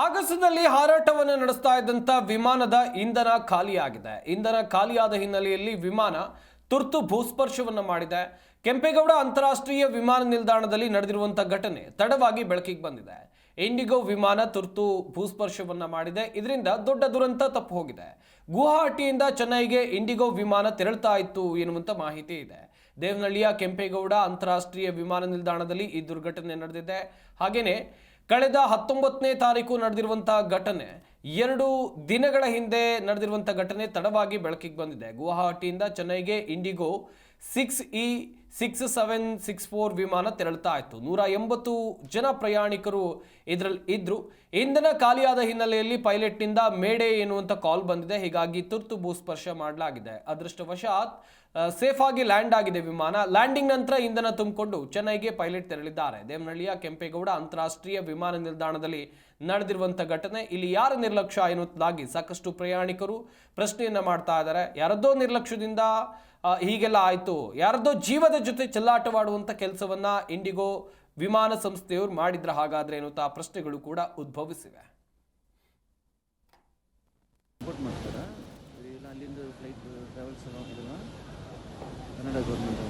ಆಗಸದಲ್ಲಿ ಹಾರಾಟವನ್ನು ನಡೆಸ್ತಾ ಇದ್ದಂತ ವಿಮಾನದ ಇಂಧನ ಖಾಲಿಯಾಗಿದೆ. ಇಂಧನ ಖಾಲಿಯಾದ ಹಿನ್ನೆಲೆಯಲ್ಲಿ ವಿಮಾನ ತುರ್ತು ಭೂಸ್ಪರ್ಶವನ್ನು ಮಾಡಿದೆ. ಕೆಂಪೇಗೌಡ ಅಂತಾರಾಷ್ಟ್ರೀಯ ವಿಮಾನ ನಿಲ್ದಾಣದಲ್ಲಿ ನಡೆದಿರುವಂತಹ ಘಟನೆ ತಡವಾಗಿ ಬೆಳಕಿಗೆ ಬಂದಿದೆ. ಇಂಡಿಗೋ ವಿಮಾನ ತುರ್ತು ಭೂಸ್ಪರ್ಶವನ್ನ ಮಾಡಿದೆ. ಇದರಿಂದ ದೊಡ್ಡ ದುರಂತ ತಪ್ಪು ಹೋಗಿದೆ. ಗುವಾಹಟಿಯಿಂದ ಚೆನ್ನೈಗೆ ಇಂಡಿಗೋ ವಿಮಾನ ತೆರಳುತ್ತಾ ಇತ್ತು ಎನ್ನುವಂತ ಮಾಹಿತಿ ಇದೆ. ದೇವನಹಳ್ಳಿಯ ಕೆಂಪೇಗೌಡ ಅಂತಾರಾಷ್ಟ್ರೀಯ ವಿಮಾನ ನಿಲ್ದಾಣದಲ್ಲಿ ಈ ದುರ್ಘಟನೆ ನಡೆದಿದೆ. ಹಾಗೇನೆ ಕಳೆದ 19ನೇ ತಾರೀಕು ನಡೆದಿರುವಂತಹ ಘಟನೆ 2 ದಿನಗಳ ಹಿಂದೆ ನಡೆದಿರುವಂತಹ ಘಟನೆ ತಡವಾಗಿ ಬೆಳಕಿಗೆ ಬಂದಿದೆ. ಗುವಾಹಟಿಯಿಂದ ಚೆನ್ನೈಗೆ ಇಂಡಿಗೋ 6E6764 ವಿಮಾನ ತೆರಳುತ್ತಾ ಇತ್ತು. 180 ಜನ ಪ್ರಯಾಣಿಕರು ಇದರಲ್ಲಿ ಇದ್ರು. ಇಂಧನ ಖಾಲಿಯಾದ ಹಿನ್ನೆಲೆಯಲ್ಲಿ ಪೈಲಟ್ನಿಂದ ಮೇಡೆ ಎನ್ನುವಂತ ಕಾಲ್ ಬಂದಿದೆ. ಹೀಗಾಗಿ ತುರ್ತು ಭೂಸ್ಪರ್ಶ ಮಾಡಲಾಗಿದೆ. ಅದೃಷ್ಟವಶಾತ್ ಸೇಫ್ ಆಗಿ ಲ್ಯಾಂಡ್ ಆಗಿದೆ ವಿಮಾನ. ಲ್ಯಾಂಡಿಂಗ್ ನಂತರ ಇಂಧನ ತುಂಬಿಕೊಂಡು ಚೆನ್ನೈಗೆ ಪೈಲಟ್ ತೆರಳಿದ್ದಾರೆ. ದೇವನಹಳ್ಳಿಯ ಕೆಂಪೇಗೌಡ ಅಂತಾರಾಷ್ಟ್ರೀಯ ವಿಮಾನ ನಿಲ್ದಾಣದಲ್ಲಿ ನಡೆದಿರುವಂತಹ ಘಟನೆ. ಇಲ್ಲಿ ಯಾರ ನಿರ್ಲಕ್ಷ್ಯ ಎನ್ನುವುದಾಗಿ ಸಾಕಷ್ಟು ಪ್ರಯಾಣಿಕರು ಪ್ರಶ್ನೆಯನ್ನ ಮಾಡ್ತಾ ಇದ್ದಾರೆ. ಯಾರದ್ದೋ ನಿರ್ಲಕ್ಷ್ಯದಿಂದ ಹೀಗೆಲ್ಲ ಆಯಿತು, ಯಾರದ್ದೋ ಜೀವದ ಜೊತೆ ಚೆಲ್ಲಾಟವಾಡುವಂಥ ಕೆಲಸವನ್ನ ಇಂಡಿಗೋ ವಿಮಾನ ಸಂಸ್ಥೆಯವರು ಮಾಡಿದ್ರ ಹಾಗಾದ್ರೆ ಎನ್ನುವಂಥ ಪ್ರಶ್ನೆಗಳು ಕೂಡ ಉದ್ಭವಿಸಿವೆ. ಅಲ್ಲಿಂದ ಫ್ಲೈಟ್ ಟ್ರಾವೆಲ್ಸ್ ಕನ್ನಡ ಗೌರ್ಮೆಂಟ್